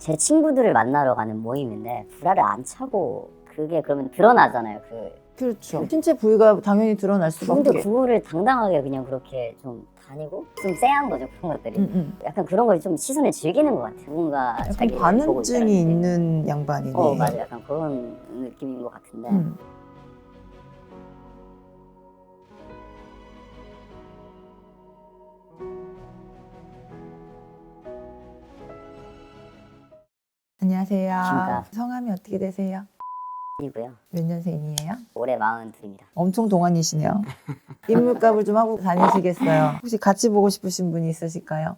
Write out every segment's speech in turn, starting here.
제 친구들을 만나러 가는 모임인데 브라를 안 차고 그게 그러면 드러나잖아요. 그렇죠. 신체 부위가 당연히 드러날 근데 수밖에. 그거를 당당하게 그냥 그렇게 좀 다니고 좀 쎄한 거죠, 그런 것들이. 약간 그런 걸 좀 시선을 즐기는 것 같아요. 누군가 약간 자기를 보고 관음증이 있다는 게. 있는 양반이네. 맞아요. 약간 그런 느낌인 것 같은데. 안녕하세요. 안녕하십니까. 성함이 어떻게 되세요? 이고요. 몇 년생이에요? 올해 42입니다. 엄청 동안이시네요. 인물값을 좀 하고 다니시겠어요? 혹시 같이 보고 싶으신 분이 있으실까요?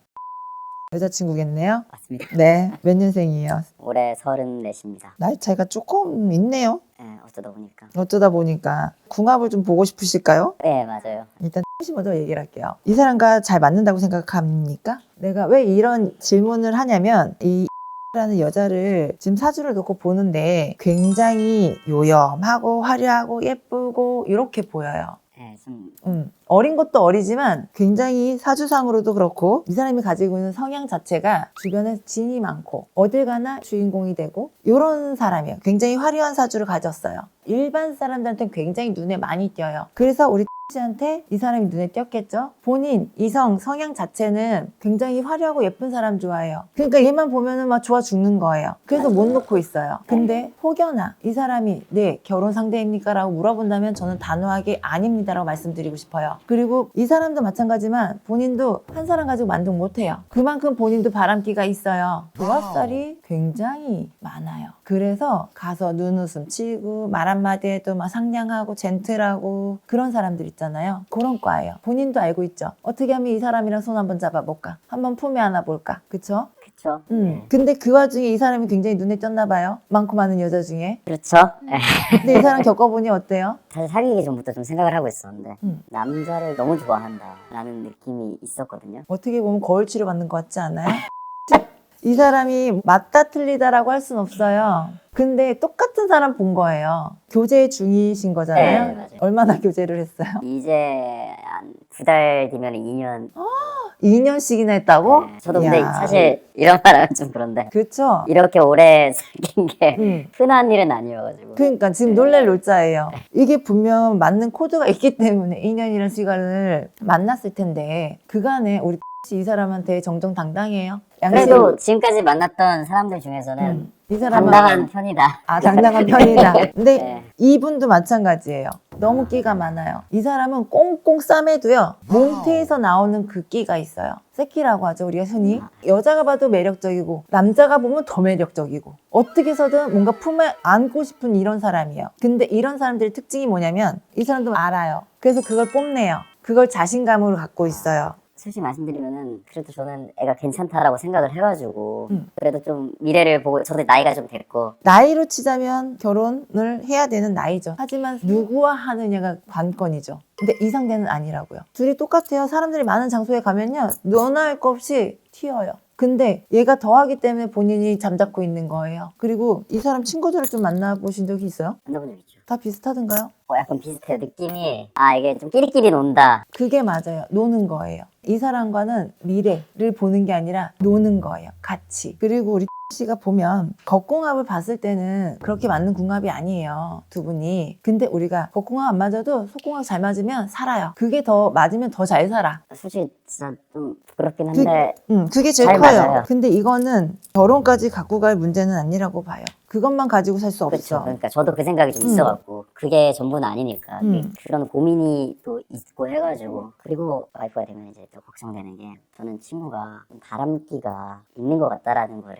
여자친구겠네요? 맞습니다. 네. 몇 년생이에요? 올해 34입니다. 나이 차이가 조금 있네요. 네, 어쩌다 보니까. 어쩌다 보니까 궁합을 좀 보고 싶으실까요? 네, 맞아요. 일단 먼저 얘기를 할게요. 이 사람과 잘 맞는다고 생각합니까? 내가 왜 이런 질문을 하냐면 이 라는 여자를 지금 사주를 놓고 보는데 굉장히 요염하고 화려하고 예쁘고 이렇게 보여요. 네, 좀 어린 것도 어리지만 굉장히 사주상으로도 그렇고 이 사람이 가지고 있는 성향 자체가 주변에 진이 많고 어딜 가나 주인공이 되고 이런 사람이에요. 굉장히 화려한 사주를 가졌어요. 일반 사람들한테는 굉장히 눈에 많이 띄어요. 그래서 우리 씨한테 이 사람이 눈에 띄었겠죠? 본인 이성 성향 자체는 굉장히 화려하고 예쁜 사람 좋아해요. 그러니까 얘만 보면은 막 좋아 죽는 거예요. 그래서 못 놓고 있어요. 근데 혹여나 이 사람이 네 결혼 상대입니까? 라고 물어본다면 저는 단호하게 아닙니다 라고 말씀드리고 싶어요. 그리고 이 사람도 마찬가지지만 본인도 한 사람 가지고 만족 못해요. 그만큼 본인도 바람기가 있어요. 조합살이 굉장히 많아요. 그래서 가서 눈웃음 치고 말 한마디 해도 막 상냥하고 젠틀하고 그런 사람들 있잖아요. 그런 과예요. 본인도 알고 있죠. 어떻게 하면 이 사람이랑 손 한번 잡아볼까? 한번 품에 안아볼까? 그쵸? 그쵸. 근데 그 와중에 이 사람이 굉장히 눈에 띄었나 봐요. 많고 많은 여자 중에. 그렇죠. 네. 근데 이 사람 겪어보니 어때요? 사실 사귀기 전부터 좀 생각을 하고 있었는데 남자를 너무 좋아한다라는 느낌이 있었거든요. 어떻게 보면 거울 치료 받는 것 같지 않아요? 이 사람이 맞다 틀리다라고 할 순 없어요. 근데 똑같은 사람 본 거예요. 교제 중이신 거잖아요. 네, 맞아요. 얼마나 교제를 했어요? 이제 한 2달 뒤면 2년. 2년씩이나 했다고? 네, 저도 근데 이야. 사실 이런 말 하면 좀 그런데 그렇죠? 이렇게 오래 사귄 게 음. 흔한 일은 아니어가지고. 그러니까 지금 놀랄 놀자예요. 이게 분명 맞는 코드가 있기 때문에 2년이라는 시간을 만났을 텐데 그간에 우리 이 사람한테 정정당당해요. 그래도 지금까지 만났던 사람들 중에서는 이 사람은 당당한 편이다. 당당한 편이다. 근데 네. 이분도 마찬가지예요. 너무 끼가 많아요. 이 사람은 꽁꽁 싸매도요. 몸태에서 나오는 그 끼가 있어요. 새끼라고 하죠. 우리가 흔히. 여자가 봐도 매력적이고 남자가 보면 더 매력적이고 어떻게 해서든 뭔가 품에 안고 싶은 이런 사람이에요. 근데 이런 사람들의 특징이 뭐냐면 이 사람도 알아요. 그래서 그걸 뽐내요. 그걸 자신감으로 갖고 있어요. 솔직히 말씀드리면은 그래도 저는 애가 괜찮다라고 생각을 해가지고 그래도 좀 미래를 보고 저도 나이가 좀 됐고 나이로 치자면 결혼을 해야 되는 나이죠. 하지만 누구와 하느냐가 관건이죠. 근데 이 상대는 아니라고요. 둘이 똑같아요. 사람들이 많은 장소에 가면요. 너나 할 거 없이 튀어요. 근데 얘가 더하기 때문에 본인이 잠잡고 있는 거예요. 그리고 이 사람 친구들을 좀 만나보신 적이 있어요? 만나본 적 있죠. 다 비슷하던가요? 약간 비슷해요. 느낌이 이게 좀 끼리끼리 논다. 그게 맞아요. 노는 거예요. 이 사람과는 미래를 보는 게 아니라 노는 거예요. 같이. 그리고 우리 씨가 보면 겉궁합을 봤을 때는 그렇게 맞는 궁합이 아니에요. 두 분이. 근데 우리가 겉궁합 안 맞아도 속궁합 잘 맞으면 살아요. 그게 더 맞으면 더 잘 살아. 솔직히 진짜 좀 부끄럽긴 한데 그게 제일 잘 커요. 맞아요. 근데 이거는 결혼까지 갖고 갈 문제는 아니라고 봐요. 그것만 가지고 살 수 그렇죠. 없어. 그러니까 저도 그 생각이 좀 있어갖고 그게 전부는 아니니까 그런 고민이 또 있고 해가지고 그리고 와이프가 되면 이제 또 걱정되는 게 저는 친구가 좀 바람기가 있는 것 같다라는 거를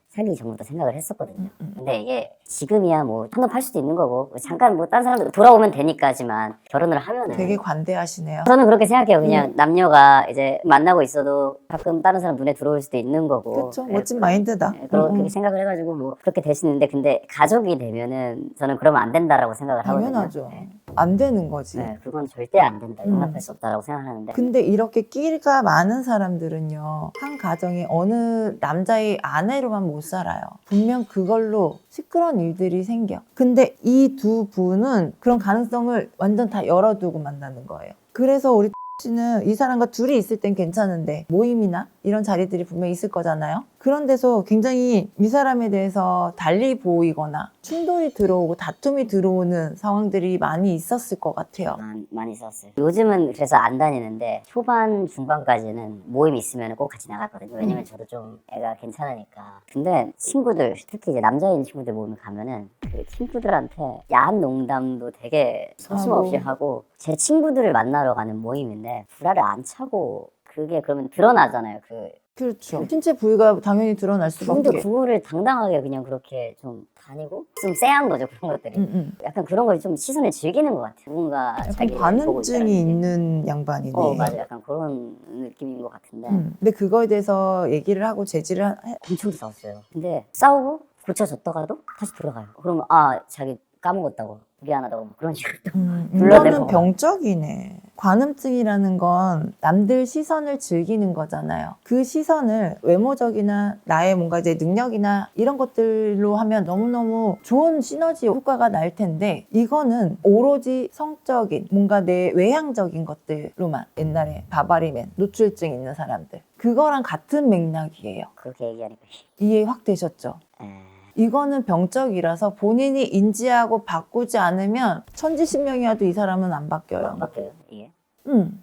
사귀기 전부터 생각을 했었거든요. 근데 이게 지금이야 뭐 한번 팔 수도 있는 거고 잠깐 뭐 다른 사람들 돌아오면 되니까지만 결혼을 하면은 되게 관대하시네요. 저는 그렇게 생각해요. 그냥 남녀가 이제 만나고 있어도 가끔 다른 사람 눈에 들어올 수도 있는 거고. 그렇죠. 멋진 마인드다. 그렇게 생각을 해가지고 뭐 그렇게 되시는데 근데 가족이 되면은 저는 그러면 안 된다라고 생각을 하거든요. 당연하죠. 안 되는 거지. 네, 그건 절대 안 된다. 용납할 수 없다라고 생각하는데. 근데 이렇게 끼가 많은 사람들은요, 한 가정에 어느 남자의 아내로만 못 살아요. 분명 그걸로 시끄러운 일들이 생겨. 근데 이 두 분은 그런 가능성을 완전 다 열어두고 만나는 거예요. 그래서 우리 씨는 이 사람과 둘이 있을 땐 괜찮은데 모임이나 이런 자리들이 분명히 있을 거잖아요. 그런 데서 굉장히 이 사람에 대해서 달리 보이거나 충돌이 들어오고 다툼이 들어오는 상황들이 많이 있었을 것 같아요. 많이 썼어요. 요즘은 그래서 안 다니는데 초반 중반까지는 모임 있으면 꼭 같이 나갔거든요. 왜냐면 저도 좀 애가 괜찮으니까. 근데 친구들, 특히 이제 남자인 친구들 모임 가면은 그 친구들한테 야한 농담도 되게 서슴없이 하고 제 친구들을 만나러 가는 모임인데 불화를 안 차고 그게 그러면 드러나잖아요. 그렇죠. 신체 부위가 당연히 드러날 근데 수밖에. 그거를 당당하게 그냥 그렇게 좀 다니고 좀 쎄한 거죠, 그런 것들이. 약간 그런 걸 좀 시선을 즐기는 것 같아요. 누군가 약간 자기를 보고 있다는 관음증이 느낌. 있는 양반이네. 맞아. 약간 그런 느낌인 것 같은데 근데 그거에 대해서 얘기를 하고 제지를 엄청 싸웠어요. 근데 싸우고 고쳐줬다가도 다시 돌아가요. 그러면 자기 까먹었다고 미안하다고 뭐 그런 식으로 또 불러대고. 이거는 병적이네. 관음증이라는 건 남들 시선을 즐기는 거잖아요. 그 시선을 외모적이나 나의 뭔가 이제 능력이나 이런 것들로 하면 너무너무 좋은 시너지 효과가 날 텐데 이거는 오로지 성적인 뭔가 내 외향적인 것들로만 옛날에 바바리맨, 노출증 있는 사람들 그거랑 같은 맥락이에요. 그렇게 얘기하니까 이해 확 되셨죠? 이거는 병적이라서 본인이 인지하고 바꾸지 않으면 천지신명이어도 이 사람은 안 바뀌어요. 안 바뀌어요 이게.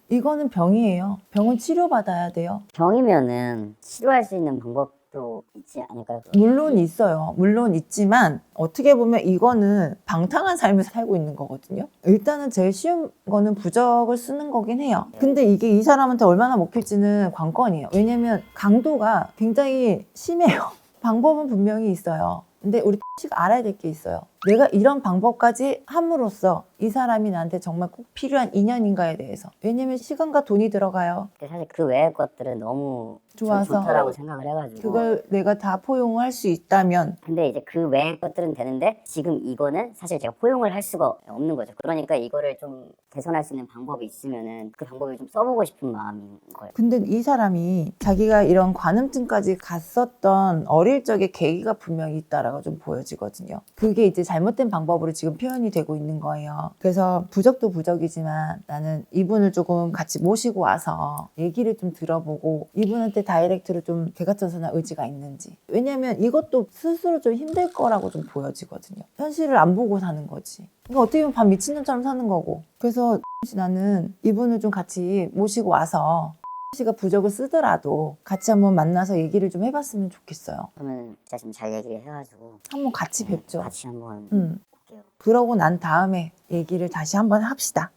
이거는 병이에요. 병은 치료받아야 돼요. 병이면은 치료할 수 있는 방법도 있지 않을까요? 물론 있어요. 물론 있지만 어떻게 보면 이거는 방탕한 삶을 살고 있는 거거든요. 일단은 제일 쉬운 거는 부적을 쓰는 거긴 해요. 근데 이게 이 사람한테 얼마나 먹힐지는 관건이에요. 왜냐면 강도가 굉장히 심해요. 방법은 분명히 있어요. 근데 우리 X가 알아야 될 게 있어요. 내가 이런 방법까지 함으로써 이 사람이 나한테 정말 꼭 필요한 인연인가에 대해서. 왜냐면 시간과 돈이 들어가요. 사실 그 외의 것들은 너무 좋아서. 좋다라고 생각을 해가지고 그걸 내가 다 포용할 수 있다면 근데 이제 그 외의 것들은 되는데 지금 이거는 사실 제가 포용을 할 수가 없는 거죠. 그러니까 이거를 좀 개선할 수 있는 방법이 있으면은 그 방법을 좀 써보고 싶은 마음인 거예요. 근데 이 사람이 자기가 이런 관음증까지 갔었던 어릴 적의 계기가 분명히 있다라고 좀 보여지거든요. 그게 이제 잘못된 방법으로 지금 표현이 되고 있는 거예요. 그래서 부적도 부적이지만 나는 이분을 조금 같이 모시고 와서 얘기를 좀 들어보고 이분한테 다이렉트로 좀 개가천선한 의지가 있는지. 왜냐면 이것도 스스로 좀 힘들 거라고 좀 보여지거든요. 현실을 안 보고 사는 거지. 이거 어떻게 보면 반 미친년처럼 사는 거고. 그래서 나는 이분을 좀 같이 모시고 와서 씨가 부적을 쓰더라도 같이 한번 만나서 얘기를 좀 해봤으면 좋겠어요. 그러면 진짜 좀 잘 얘기를 해가지고 한번 같이 뵙죠. 같이 한번 그러고 난 다음에 얘기를 다시 한번 합시다.